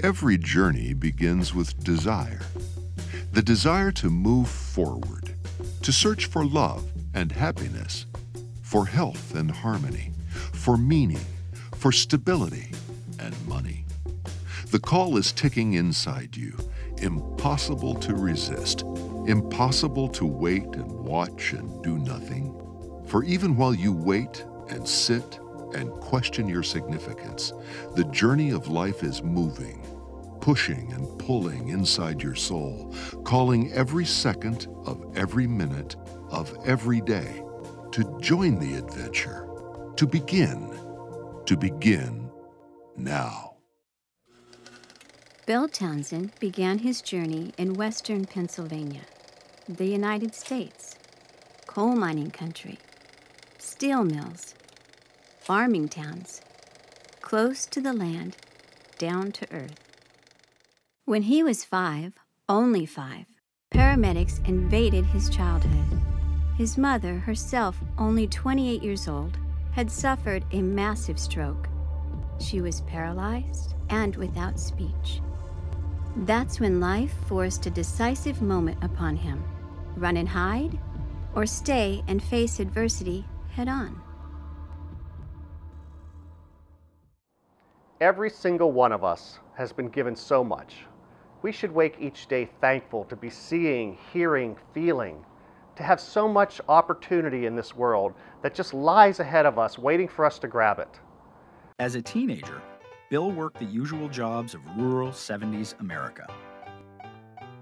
Every journey begins with desire. The desire to move forward, to search for love and happiness, for health and harmony, for meaning, for stability and money. The call is ticking inside you, impossible to resist, impossible to wait and watch and do nothing. For even while you wait and sit and question your significance, the journey of life is moving, pushing and pulling inside your soul, calling every second of every minute of every day to join the adventure, to begin now. Bill Townsend began his journey in western Pennsylvania, the United States, coal mining country, steel mills, farming towns, close to the land, down to earth. When he was 5, only 5, paramedics invaded his childhood. His mother, herself only 28 years old, had suffered a massive stroke. She was paralyzed and without speech. That's when life forced a decisive moment upon him. Run and hide, or stay and face adversity head on. Every single one of us has been given so much. We should wake each day thankful to be seeing, hearing, feeling, to have so much opportunity in this world that just lies ahead of us, waiting for us to grab it. As a teenager, Bill worked the usual jobs of rural 70s America.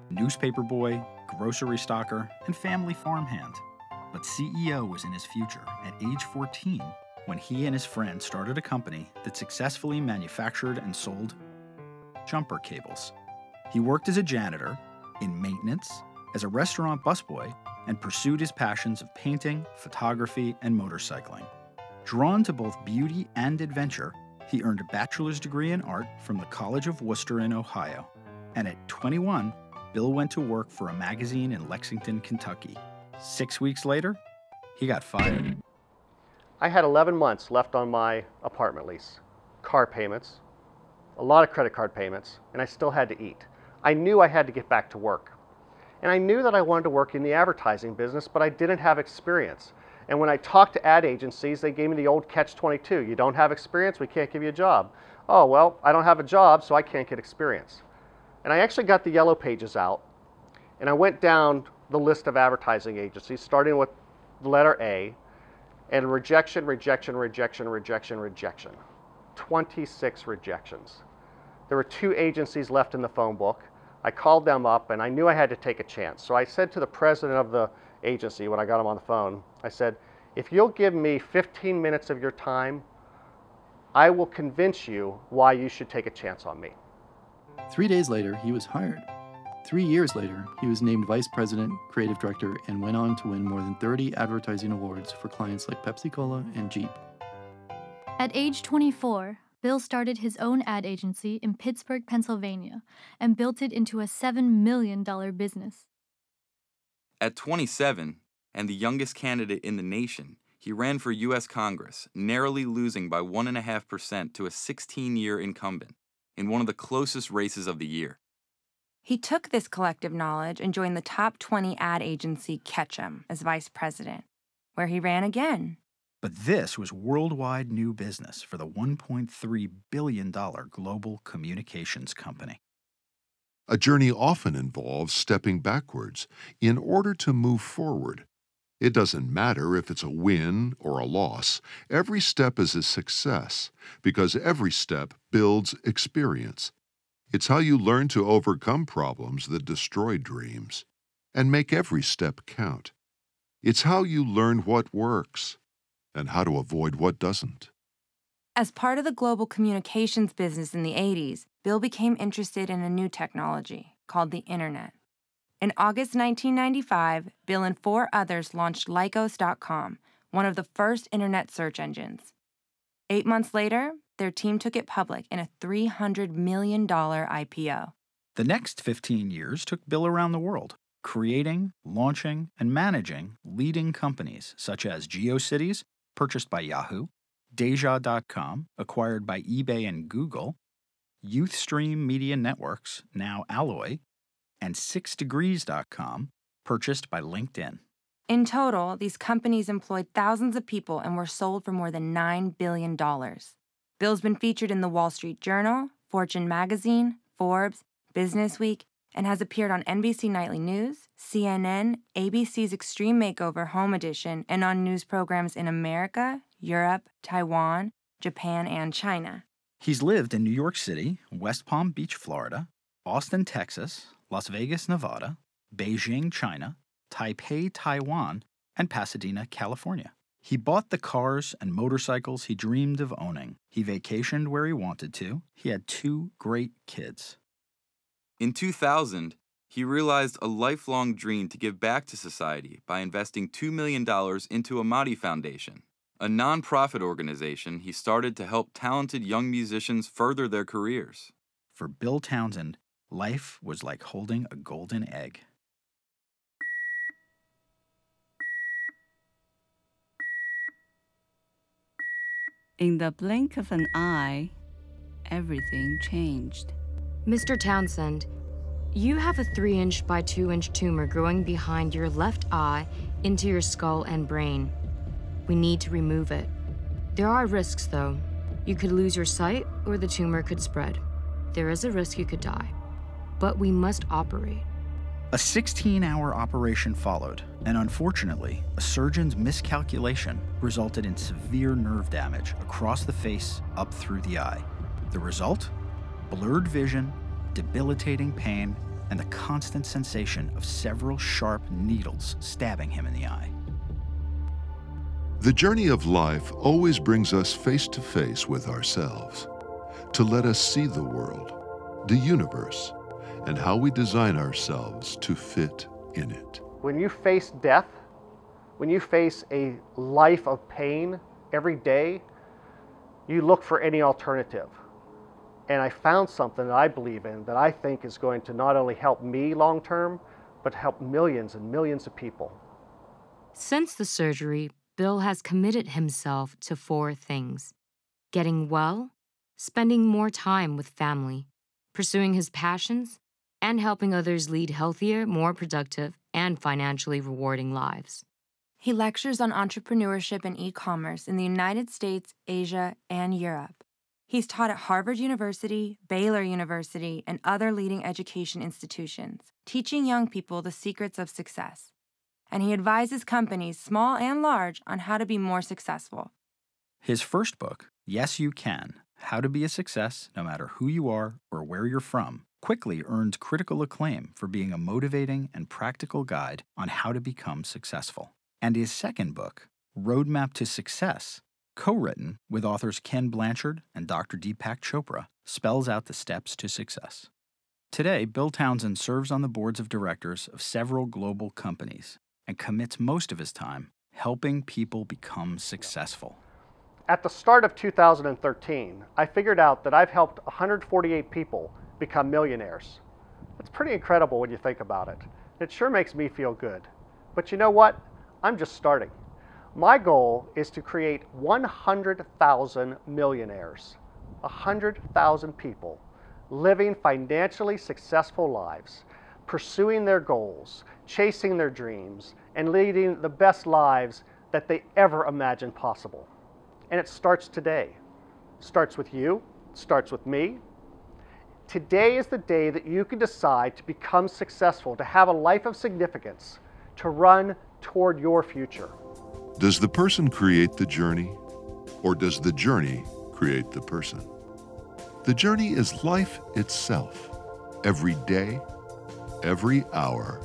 Newspaper boy, grocery stocker, and family farmhand. But CEO was in his future at age 14 when he and his friend started a company that successfully manufactured and sold jumper cables. He worked as a janitor, in maintenance, as a restaurant busboy, and pursued his passions of painting, photography, and motorcycling. Drawn to both beauty and adventure, he earned a bachelor's degree in art from the College of Worcester in Ohio. And at 21, Bill went to work for a magazine in Lexington, Kentucky. 6 weeks later, he got fired. I had 11 months left on my apartment lease, car payments, a lot of credit card payments, and I still had to eat. I knew I had to get back to work. And I knew that I wanted to work in the advertising business, but I didn't have experience. And when I talked to ad agencies, they gave me the old catch-22. You don't have experience, we can't give you a job. Oh, well, I don't have a job, so I can't get experience. And I actually got the yellow pages out, and I went down the list of advertising agencies, starting with the letter A, and rejection, rejection, rejection, rejection, rejection. 26 rejections. There were 2 agencies left in the phone book. I called them up, and I knew I had to take a chance. So I said to the president of the agency when I got him on the phone, I said, if you'll give me 15 minutes of your time, I will convince you why you should take a chance on me. 3 days later, he was hired. 3 years later, he was named Vice President, Creative Director, and went on to win more than 30 advertising awards for clients like Pepsi-Cola and Jeep. At age 24, Bill started his own ad agency in Pittsburgh, Pennsylvania, and built it into a $7 million business. At 27, and the youngest candidate in the nation, he ran for U.S. Congress, narrowly losing by 1.5% to a 16-year incumbent in one of the closest races of the year. He took this collective knowledge and joined the top 20 ad agency Ketchum as vice president, where he ran again. But this was worldwide new business for the $1.3 billion global communications company. A journey often involves stepping backwards in order to move forward. It doesn't matter if it's a win or a loss. Every step is a success because every step builds experience. It's how you learn to overcome problems that destroy dreams and make every step count. It's how you learn what works and how to avoid what doesn't. As part of the global communications business in the 80s, Bill became interested in a new technology called the Internet. In August 1995, Bill and 4 others launched Lycos.com, one of the first Internet search engines. 8 months later, their team took it public in a $300 million IPO. The next 15 years took Bill around the world, creating, launching, and managing leading companies such as GeoCities, purchased by Yahoo, Deja.com, acquired by eBay and Google, YouthStream Media Networks, now Alloy, and 6degrees.com, purchased by LinkedIn. In total, these companies employed thousands of people and were sold for more than $9 billion. Bill's been featured in the Wall Street Journal, Fortune Magazine, Forbes, Businessweek, and has appeared on NBC Nightly News, CNN, ABC's Extreme Makeover Home Edition, and on news programs in America, Europe, Taiwan, Japan, and China. He's lived in New York City, West Palm Beach, Florida, Austin, Texas, Las Vegas, Nevada, Beijing, China, Taipei, Taiwan, and Pasadena, California. He bought the cars and motorcycles he dreamed of owning. He vacationed where he wanted to. He had 2 great kids. In 2000, he realized a lifelong dream to give back to society by investing $2 million into Amati Foundation, a nonprofit organization he started to help talented young musicians further their careers. For Bill Townsend, life was like holding a golden egg. In the blink of an eye, everything changed. Mr. Townsend, you have a 3-inch by 2-inch tumor growing behind your left eye into your skull and brain. We need to remove it. There are risks, though. You could lose your sight, or the tumor could spread. There is a risk you could die. But we must operate. A 16-hour operation followed, and unfortunately, a surgeon's miscalculation resulted in severe nerve damage across the face up through the eye. The result? Blurred vision, debilitating pain, and the constant sensation of several sharp needles stabbing him in the eye. The journey of life always brings us face to face with ourselves, to let us see the world, the universe, and how we design ourselves to fit in it. When you face death, when you face a life of pain every day, you look for any alternative. And I found something that I believe in that I think is going to not only help me long term, but help millions and millions of people. Since the surgery, Bill has committed himself to 4 things: getting well, spending more time with family, pursuing his passions, and helping others lead healthier, more productive, and financially rewarding lives. He lectures on entrepreneurship and e-commerce in the United States, Asia, and Europe. He's taught at Harvard University, Baylor University, and other leading education institutions, teaching young people the secrets of success. And he advises companies, small and large, on how to be more successful. His first book, Yes, You Can: How to Be a Success No Matter Who You Are or Where You're From, quickly earned critical acclaim for being a motivating and practical guide on how to become successful. And his second book, Roadmap to Success, co-written with authors Ken Blanchard and Dr. Deepak Chopra, spells out the steps to success. Today, Bill Townsend serves on the boards of directors of several global companies and commits most of his time helping people become successful. At the start of 2013, I figured out that I've helped 148 people become millionaires. That's pretty incredible when you think about it. It sure makes me feel good. But you know what? I'm just starting. My goal is to create 100,000 millionaires, 100,000 people living financially successful lives, pursuing their goals, chasing their dreams, and leading the best lives that they ever imagined possible. And it starts today. It starts with you, it starts with me. Today is the day that you can decide to become successful, to have a life of significance, to run toward your future. Does the person create the journey, or does the journey create the person? The journey is life itself. Every day, every hour,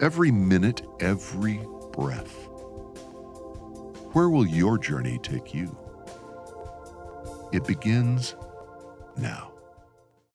every minute, every breath. Where will your journey take you? It begins now.